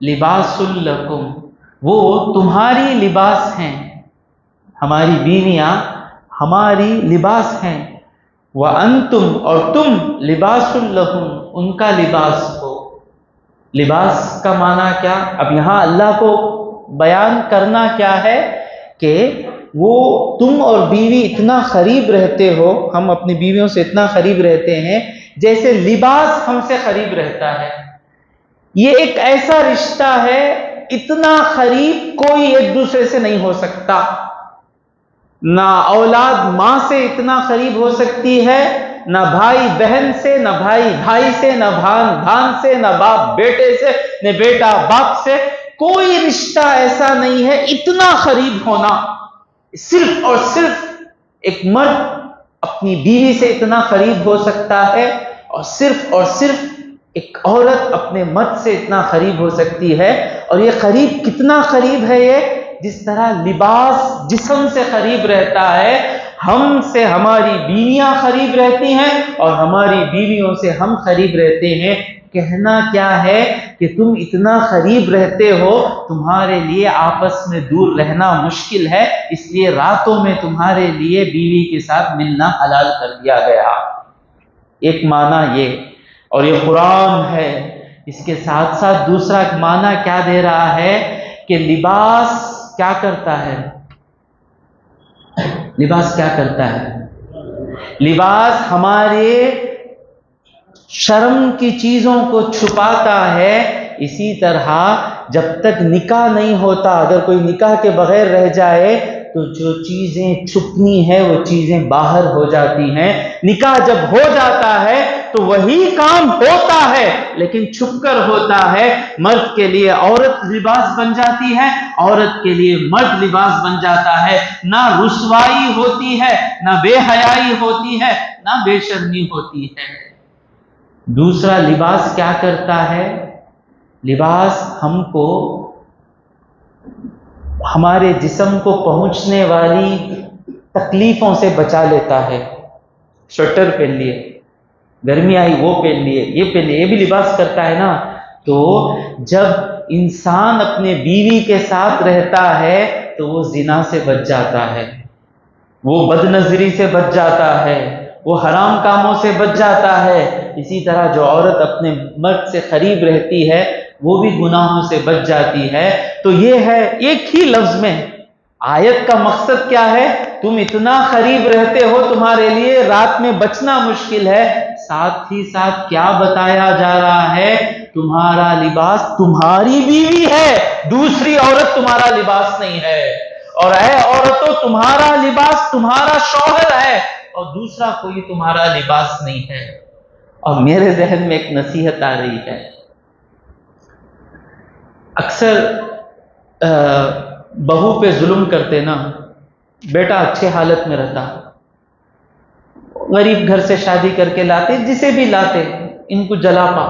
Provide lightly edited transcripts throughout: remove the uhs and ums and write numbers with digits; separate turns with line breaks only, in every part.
لباس لکم، وہ تمہاری لباس ہیں، ہماری بیویاں ہماری لباس ہیں، وَأَنْتُمْ، اور تم لباس لہم، ان کا لباس ہو۔ لباس کا معنی کیا؟ اب یہاں اللہ کو بیان کرنا کیا ہے کہ وہ تم اور بیوی اتنا قریب رہتے ہو، ہم اپنی بیویوں سے اتنا قریب رہتے ہیں جیسے لباس ہم سے قریب رہتا ہے۔ یہ ایک ایسا رشتہ ہے، اتنا قریب کوئی ایک دوسرے سے نہیں ہو سکتا۔ نہ اولاد ماں سے اتنا قریب ہو سکتی ہے، نہ بھائی بہن سے، نہ بھائی بھائی سے، نہ بھان سے، نہ باپ بیٹے سے، نہ بیٹا باپ سے۔ کوئی رشتہ ایسا نہیں ہے اتنا قریب ہونا۔ صرف اور صرف ایک مرد اپنی بیوی سے اتنا قریب ہو سکتا ہے، اور صرف ایک عورت اپنے مرد سے اتنا قریب ہو سکتی ہے۔ اور یہ قریب کتنا قریب ہے؟ یہ جس طرح لباس جسم سے قریب رہتا ہے، ہم سے ہماری بیویاں قریب رہتی ہیں اور ہماری بیویوں سے ہم قریب رہتے ہیں۔ کہنا کیا ہے کہ تم اتنا قریب رہتے ہو، تمہارے لیے آپس میں دور رہنا مشکل ہے، اس لیے راتوں میں تمہارے لیے بیوی کے ساتھ ملنا حلال کر دیا گیا۔ ایک معنی یہ، اور یہ قرآن ہے۔ اس کے ساتھ ساتھ دوسرا معنی کیا دے رہا ہے کہ لباس کیا کرتا ہے؟ لباس کیا کرتا ہے؟ لباس ہمارے شرم کی چیزوں کو چھپاتا ہے۔ اسی طرح جب تک نکاح نہیں ہوتا، اگر کوئی نکاح کے بغیر رہ جائے تو جو چیزیں چھپنی ہے وہ چیزیں باہر ہو جاتی ہیں۔ نکاح جب ہو جاتا ہے تو وہی کام ہوتا ہے لیکن چھپ کر ہوتا ہے۔ مرد کے لیے عورت لباس بن جاتی ہے، عورت کے لیے مرد لباس بن جاتا ہے۔ نہ رسوائی ہوتی ہے، نہ بے حیائی ہوتی ہے، نہ بے شرمی ہوتی ہے۔ دوسرا لباس کیا کرتا ہے؟ لباس ہم کو ہمارے جسم کو پہنچنے والی تکلیفوں سے بچا لیتا ہے۔ سویٹر پہن لیے، گرمی آئی وہ پہن لیے، یہ پہن لیے، یہ بھی لباس کرتا ہے نا۔ تو جب انسان اپنے بیوی کے ساتھ رہتا ہے تو وہ زنا سے بچ جاتا ہے، وہ بد نظری سے بچ جاتا ہے، وہ حرام کاموں سے بچ جاتا ہے۔ اسی طرح جو عورت اپنے مرد سے قریب رہتی ہے وہ بھی گناہوں سے بچ جاتی ہے۔ تو یہ ہے ایک ہی لفظ میں آیت کا مقصد کیا ہے؟ تم اتنا قریب رہتے ہو، تمہارے لیے رات میں بچنا مشکل ہے۔ ساتھ ہی ساتھ کیا بتایا جا رہا ہے؟ تمہارا لباس تمہاری بیوی ہے، دوسری عورت تمہارا لباس نہیں ہے۔ اور اے عورتوں، تمہارا لباس تمہارا شوہر ہے اور دوسرا کوئی تمہارا لباس نہیں ہے۔ اور میرے ذہن میں ایک نصیحت آ رہی ہے۔ اکثر بہو پہ ظلم کرتے نا، بیٹا اچھے حالت میں رہتا، غریب گھر سے شادی کر کے لاتے، جسے بھی لاتے ان کو جلا پا،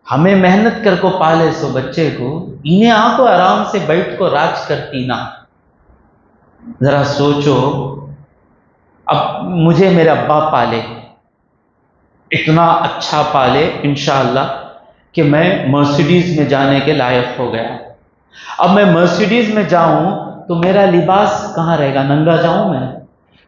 ہمیں محنت کر کو پالے سو بچے کو، انہیں آ کو آرام سے بیٹھ کو راج کرتی نا۔ ذرا سوچو، اب مجھے میرے ابا پالے، اتنا اچھا پالے انشاءاللہ کہ میں مرسیڈیز میں جانے کے لائق ہو گیا۔ اب میں مرسیڈیز میں جاؤں تو میرا لباس کہاں رہے گا؟ ننگا جاؤں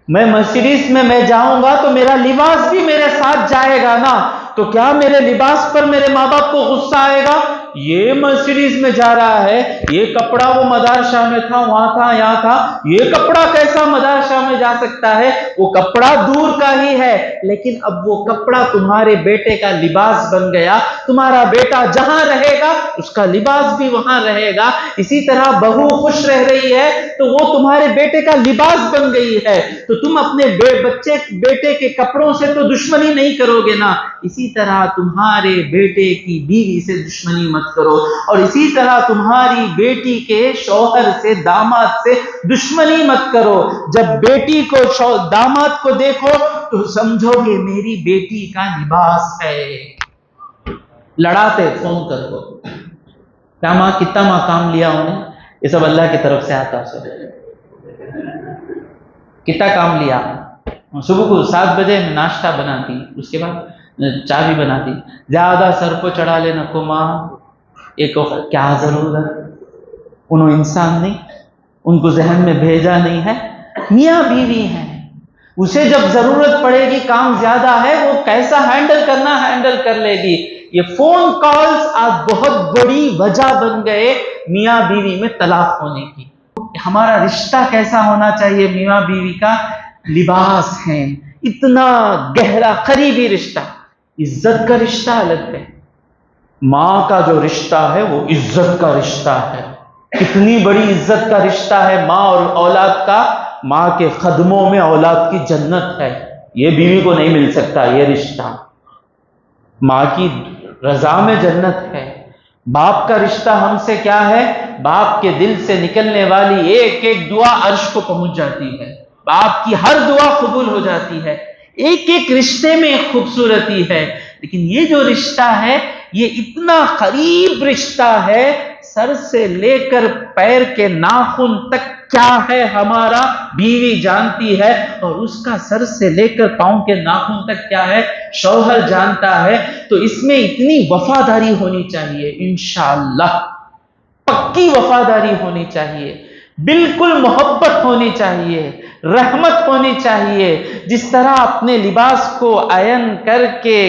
میں مرسیڈیز میں جاؤں گا تو میرا لباس بھی میرے ساتھ جائے گا نا۔ تو کیا میرے لباس پر میرے ماں باپ کو غصہ آئے گا؟ یہ مرسیڈیز میں جا رہا ہے، یہ کپڑا وہ مدار شاہ میں تھا، وہاں تھا، یہاں تھا، یہ کپڑا کیسا مدار شاہ میں جا سکتا ہے؟ وہ کپڑا دور کا ہی ہے، لیکن اب وہ کپڑا تمہارے بیٹے کا لباس بن گیا۔ تمہارا بیٹا جہاں رہے گا اس کا لباس بھی وہاں رہے گا۔ اسی طرح بہو خوش رہ رہی ہے تو وہ تمہارے بیٹے کا لباس بن گئی ہے۔ تو تم اپنے بیٹے کے کپڑوں سے تو دشمنی نہیں کرو گے نا۔ اسی طرح تمہارے بیٹے کی بیوی سے دشمنی مت کرو، اور اسی طرح تمہاری بیٹی کے شوہر سے، داماد سے دشمنی مت کرو۔ جب بیٹی کو داماد کو دیکھو تو سمجھو کہ میری بیٹی کا لباس ہے۔ لڑاتے فون کر کو، کیا ماں کتنا مقام لیا انہیں؟ یہ سب اللہ کی طرف سے آتا ہے۔ کتنا کام لیا؟ صبح کو 7 بجے ناشتہ بناتی، اس کے بعد چائے بھی بناتی، زیادہ سر کو چڑھا لینا کو ماں، ایک وقت کیا ضرورت، انہوں انسان نہیں، ان کو ذہن میں بھیجا نہیں ہے، میاں بیوی ہیں، اسے جب ضرورت پڑے گی، کام زیادہ ہے، وہ کیسا ہینڈل کرنا ہینڈل کر لے گی۔ یہ فون کالز آج بہت بڑی وجہ بن گئے میاں بیوی میں طلاق ہونے کی۔ ہمارا رشتہ کیسا ہونا چاہیے میاں بیوی کا؟ لباس ہے، اتنا گہرا قریبی رشتہ، عزت کا رشتہ الگ ہے۔ ماں کا جو رشتہ ہے وہ عزت کا رشتہ ہے، کتنی بڑی عزت کا رشتہ ہے ماں اور اولاد کا۔ ماں کے قدموں میں اولاد کی جنت ہے، یہ بیوی کو نہیں مل سکتا یہ رشتہ۔ ماں کی رضا میں جنت ہے۔ باپ کا رشتہ ہم سے کیا ہے؟ باپ کے دل سے نکلنے والی ایک ایک دعا عرش کو پہنچ جاتی ہے، باپ کی ہر دعا قبول ہو جاتی ہے۔ ایک ایک رشتے میں ایک خوبصورتی ہے، لیکن یہ جو رشتہ ہے یہ اتنا قریب رشتہ ہے، سر سے لے کر پیر کے ناخن تک کیا ہے ہمارا بیوی جانتی ہے، اور اس کا سر سے لے کر پاؤں کے ناخن تک کیا ہے شوہر جانتا ہے۔ تو اس میں اتنی وفاداری ہونی چاہیے، انشاءاللہ پکی وفاداری ہونی چاہیے، بالکل محبت ہونی چاہیے، رحمت ہونی چاہیے۔ جس طرح اپنے لباس کو آئرن کر کے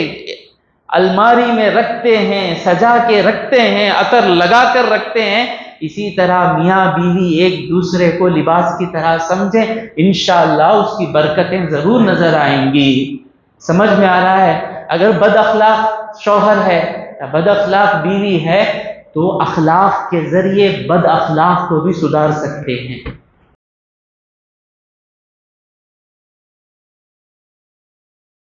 الماری میں رکھتے ہیں، سجا کے رکھتے ہیں، عطر لگا کر رکھتے ہیں، اسی طرح میاں بیوی ایک دوسرے کو لباس کی طرح سمجھیں، انشاءاللہ اس کی برکتیں ضرور نظر آئیں گی۔ سمجھ میں آ رہا ہے؟ اگر بد اخلاق شوہر ہے یا بد اخلاق بیوی ہے تو اخلاق کے ذریعے بد اخلاق کو بھی سدھار سکتے ہیں۔